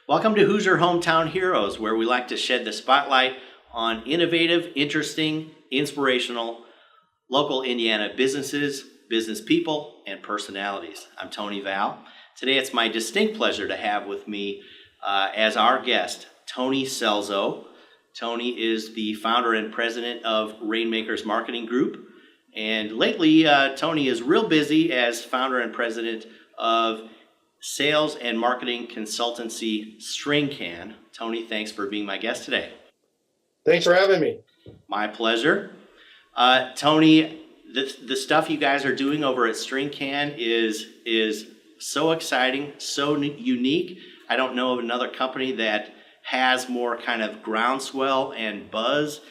Welcome to Hoosier Hometown Heroes, where we like to shed the spotlight on innovative, interesting, inspirational, local Indiana businesses, business people, and personalities. I'm Tony Valle. Today it's my distinct pleasure to have with me as our guest, Tony Scelzo. Tony is the founder and president of Rainmakers Marketing Group. And lately, Tony is real busy as founder and president of sales and marketing consultancy Stringcan. Tony, thanks for being my guest today. Thanks for having me. My pleasure. Tony, the stuff you guys are doing over at Stringcan is so exciting, so unique. I don't know of another company that has more kind of groundswell and buzz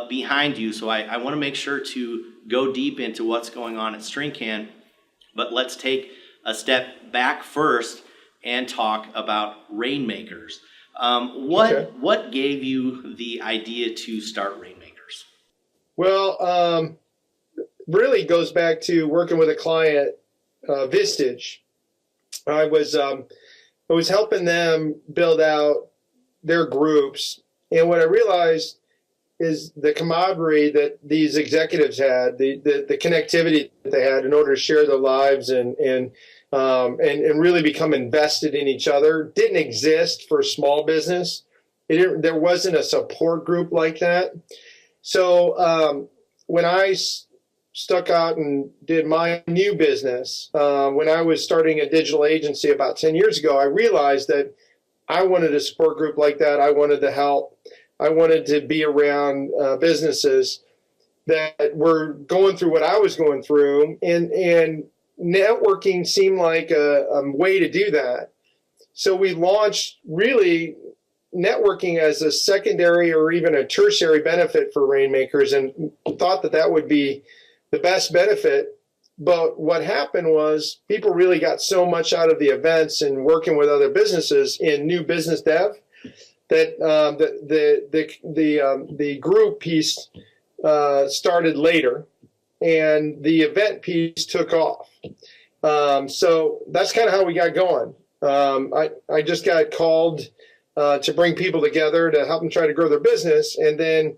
behind you. So I want to make sure to go deep into what's going on at Stringcan, but let's take a step back first and talk about Rainmakers. What gave you the idea to start Rainmakers? Well, really goes back to working with a client, Vistage. I was helping them build out their groups, and what I realized is the camaraderie that these executives had, the connectivity that they had in order to share their lives and really become invested in each other didn't exist for small business. There wasn't a support group like that. So when I stuck out and did my new business, when I was starting a digital agency about 10 years ago, I realized that I wanted a support group like that. I wanted to help. I wanted to be around businesses that were going through what I was going through, and networking seemed like a way to do that. So we launched really networking as a secondary or even a tertiary benefit for Rainmakers, and thought that would be the best benefit. But what happened was people really got so much out of the events and working with other businesses in new business dev that the group piece started later, and the event piece took off. So that's kind of how we got going. I just got called to bring people together to help them try to grow their business, and then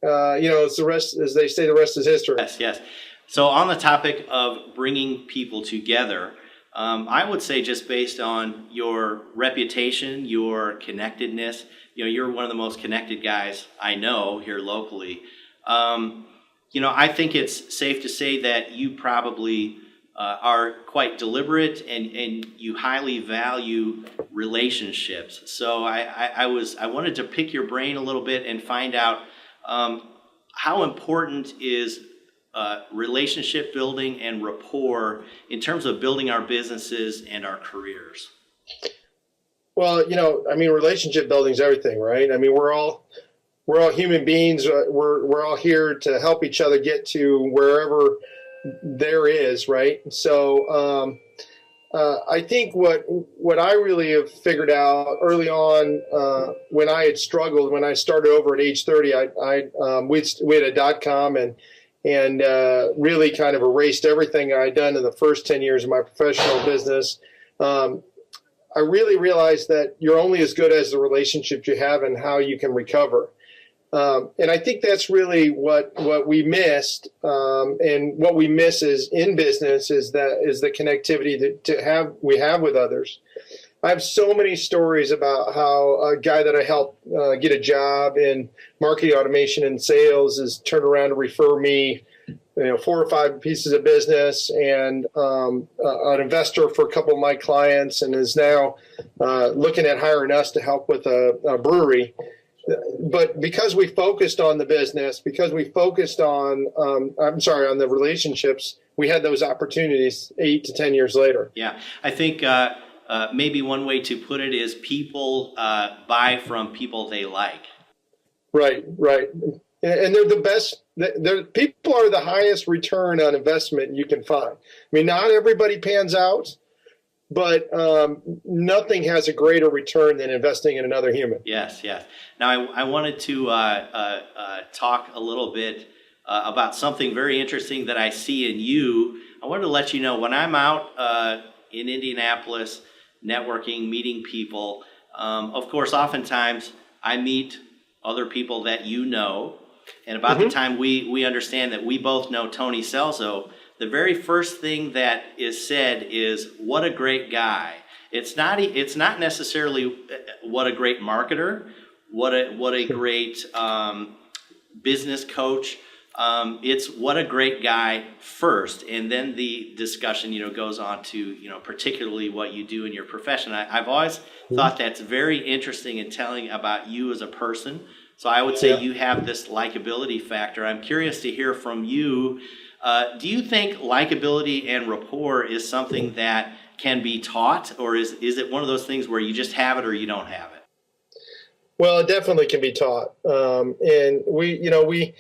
it's the rest, as they say, the rest is history. Yes. So on the topic of bringing people together, I would say, just based on your reputation, your connectedness, you're one of the most connected guys I know here locally. I think it's safe to say that you probably are quite deliberate and you highly value relationships. So I wanted to pick your brain a little bit and find out how important is relationship building and rapport in terms of building our businesses and our careers. Well, relationship building is everything, right? I mean, we're all human beings. We're all here to help each other get to wherever there is, right? So I think what I really have figured out early on, when I had struggled, when I started over at age 30, we had a .com and really kind of erased everything I'd done in the first 10 years of my professional business. I really realized that you're only as good as the relationships you have and how you can recover. And I think that's really what we missed. And what we miss is in business is the connectivity that we have with others. I have so many stories about how a guy that I helped get a job in marketing automation and sales has turned around to refer me 4 or 5 pieces of business, and an investor for a couple of my clients, and is now looking at hiring us to help with a brewery. But because we focused on the business, because we focused on the relationships, we had those opportunities 8 to 10 years later. Yeah, I think maybe one way to put it is people buy from people they like. Right. And they're the best. People are the highest return on investment you can find. I mean, not everybody pans out, but nothing has a greater return than investing in another human. Yes. Now, I wanted to talk a little bit about something very interesting that I see in you. I wanted to let you know, when I'm out in Indianapolis networking, meeting people, Of course, oftentimes I meet other people that you know, and about the time we understand that we both know Tony Scelzo, the very first thing that is said is, "What a great guy." It's not necessarily what a great marketer, what a great business coach. It's what a great guy first, and then the discussion, goes on to, particularly what you do in your profession. I've always thought that's very interesting and telling about you as a person. So I would say you have this likability factor. I'm curious to hear from you. Do you think likability and rapport is something that can be taught, or is it one of those things where you just have it or you don't have it? Well, it definitely can be taught. And we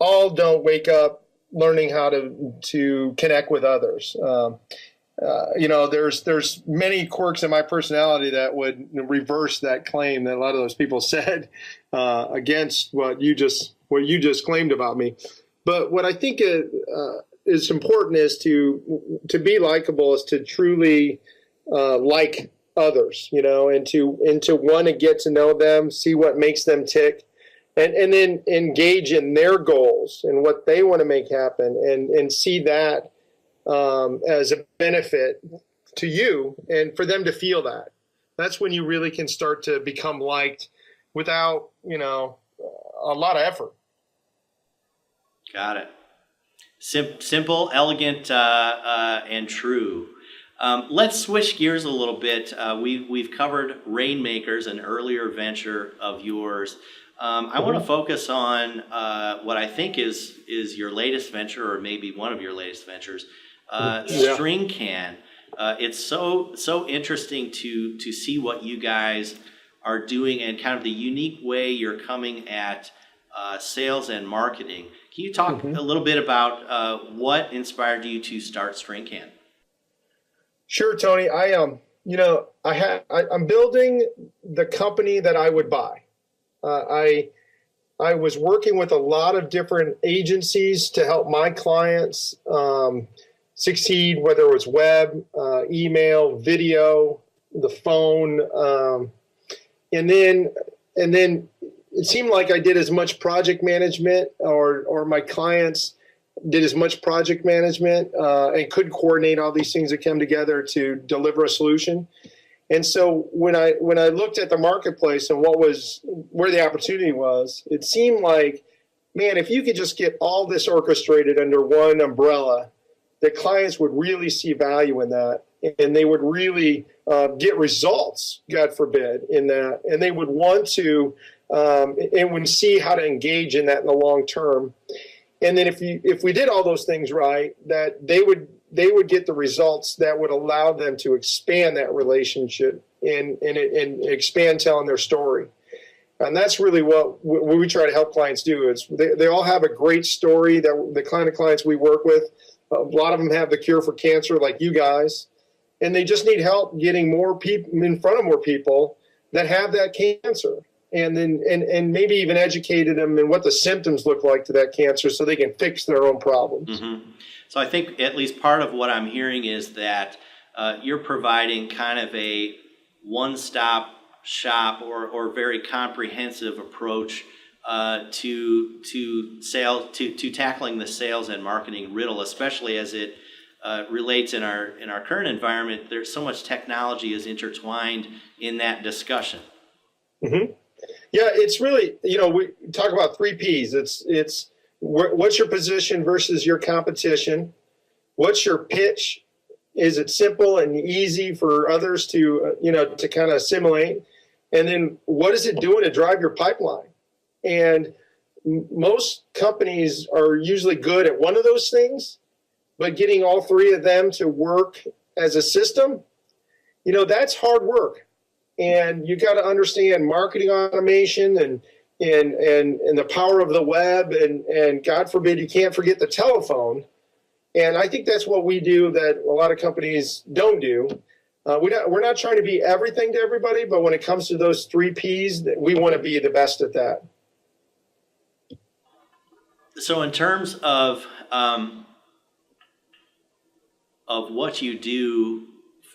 all don't wake up learning how to connect with others. There's many quirks in my personality that would reverse that claim that a lot of those people said against what you just claimed about me. But what I think is important is to be likable, is to truly like others, and to want to get to know them, see what makes them tick, and then engage in their goals and what they want to make happen, and see that as a benefit to you, and for them to feel that. That's when you really can start to become liked without, a lot of effort. Got it. Simple, elegant, and true. Let's switch gears a little bit. We've covered Rainmakers, an earlier venture of yours. I want to focus on what I think is your latest venture, or maybe one of your latest ventures, Stringcan. It's so interesting to see what you guys are doing and kind of the unique way you're coming at sales and marketing. Can you talk a little bit about what inspired you to start Stringcan? Sure, Tony. I'm building the company that I would buy. I was working with a lot of different agencies to help my clients succeed, whether it was web, email, video, the phone, and then it seemed like I did as much project management, or my clients did as much project management and could coordinate all these things that come together to deliver a solution. And so when I looked at the marketplace and where the opportunity was, it seemed like, man, if you could just get all this orchestrated under one umbrella, the clients would really see value in that, and they would really get results, God forbid, in that, and they would want to and would see how to engage in that in the long term. And then if we did all those things right, that they would get the results that would allow them to expand that relationship and expand telling their story. And that's really what we try to help clients do. Is they all have a great story. That the kind of clients we work with, a lot of them have the cure for cancer, like you guys, and they just need help getting more people in front of more people that have that cancer. And then and maybe even educated them in what the symptoms look like to that cancer, so they can fix their own problems. So I think at least part of what I'm hearing is that you're providing kind of a one-stop shop or very comprehensive approach to tackling the sales and marketing riddle, especially as it relates in our current environment. There's so much technology is intertwined in that discussion. Yeah, it's really, we talk about 3 Ps. It's what's your position versus your competition? What's your pitch? Is it simple and easy for others to, to kind of assimilate? And then what is it doing to drive your pipeline? And most companies are usually good at one of those things, but getting all 3 of them to work as a system, that's hard work. And you got to understand marketing automation and the power of the web, and God forbid you can't forget the telephone. And I think that's what we do that a lot of companies don't do. We're not trying to be everything to everybody, but when it comes to those 3 Ps, we want to be the best at that. So in terms of what you do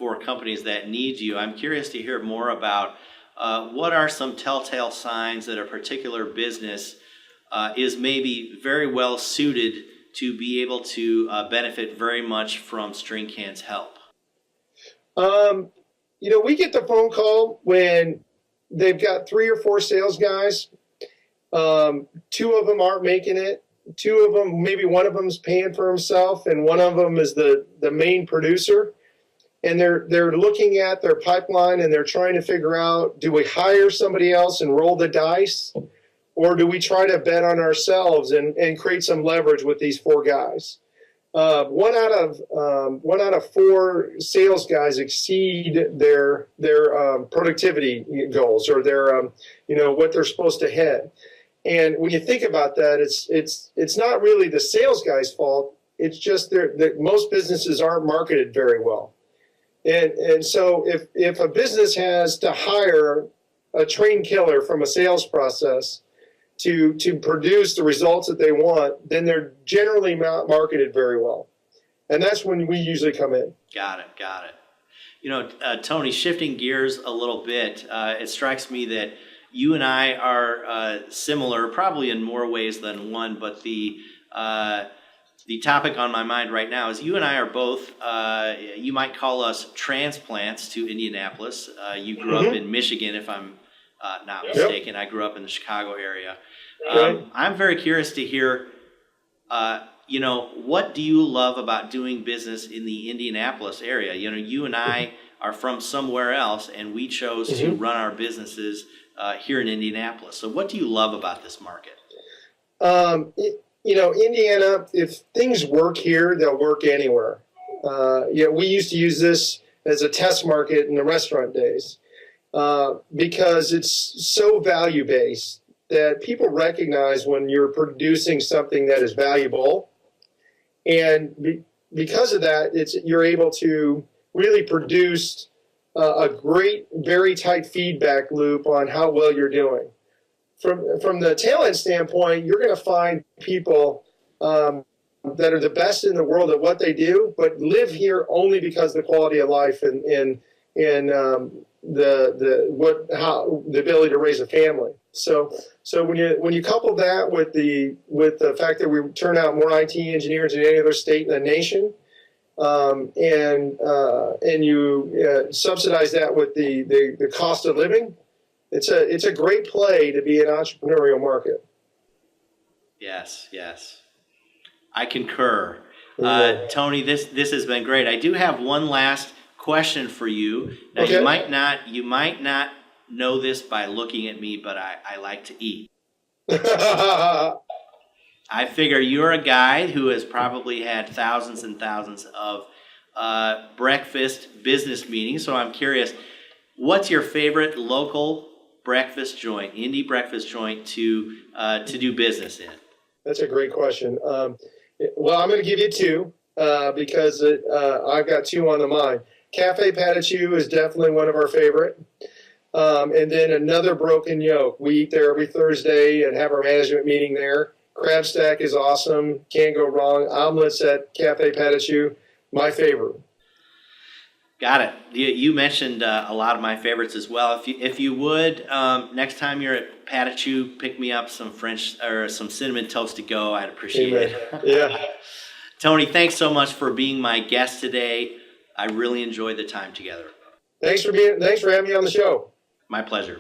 for companies that need you. I'm curious to hear more about what are some telltale signs that a particular business is maybe very well suited to be able to benefit very much from Stringcan's help? We get the phone call when they've got 3 or 4 sales guys. 2 of them aren't making it. 2 of them, maybe one of them's paying for himself, and one of them is the main producer. And they're looking at their pipeline and they're trying to figure out, do we hire somebody else and roll the dice, or do we try to bet on ourselves and create some leverage with these 4 guys? One out of 4 sales guys exceed their productivity goals, or their what they're supposed to hit. And when you think about that, it's not really the sales guy's fault. It's just that most businesses aren't marketed very well. And so if a business has to hire a trained killer from a sales process to produce the results that they want, then they're generally not marketed very well. And that's when we usually come in. Got it. Tony, shifting gears a little bit, it strikes me that you and I are similar, probably in more ways than one, but the topic on my mind right now is you and I are both, you might call us transplants to Indianapolis. You grew up in Michigan, if I'm not mistaken. I grew up in the Chicago area. I'm very curious to hear, what do you love about doing business in the Indianapolis area? You and I are from somewhere else, and we chose to run our businesses here in Indianapolis. So what do you love about this market? Indiana, if things work here, they'll work anywhere. We used to use this as a test market in the restaurant days because it's so value-based that people recognize when you're producing something that is valuable. And because of that, you're able to really produce a great, very tight feedback loop on how well you're doing. From the talent standpoint, you're going to find people that are the best in the world at what they do, but live here only because of the quality of life and the ability to raise a family. So when you couple that with the fact that we turn out more IT engineers than any other state in the nation, and you subsidize that with the cost of living, it's a great play to be an entrepreneurial market. Yes. I concur. Tony, this has been great. I do have one last question for you. Now, okay. You might not know this by looking at me, but I like to eat. I figure you're a guy who has probably had thousands and thousands of breakfast business meetings. So I'm curious, what's your favorite local breakfast joint, Indy breakfast joint to do business in? That's a great question. Well, I'm going to give you 2 because I've got 2 on the mind. Cafe Patachou is definitely one of our favorite. And then another Broken Yoke. We eat there every Thursday and have our management meeting there. Crab Stack is awesome. Can't go wrong. Omelets at Cafe Patachou, my favorite. Got it. You mentioned a lot of my favorites as well. If you would, next time you're at Patachou, pick me up some French or some cinnamon toast to go. I'd appreciate it. Yeah. Tony, thanks so much for being my guest today. I really enjoyed the time together. Thanks for having me on the show. My pleasure.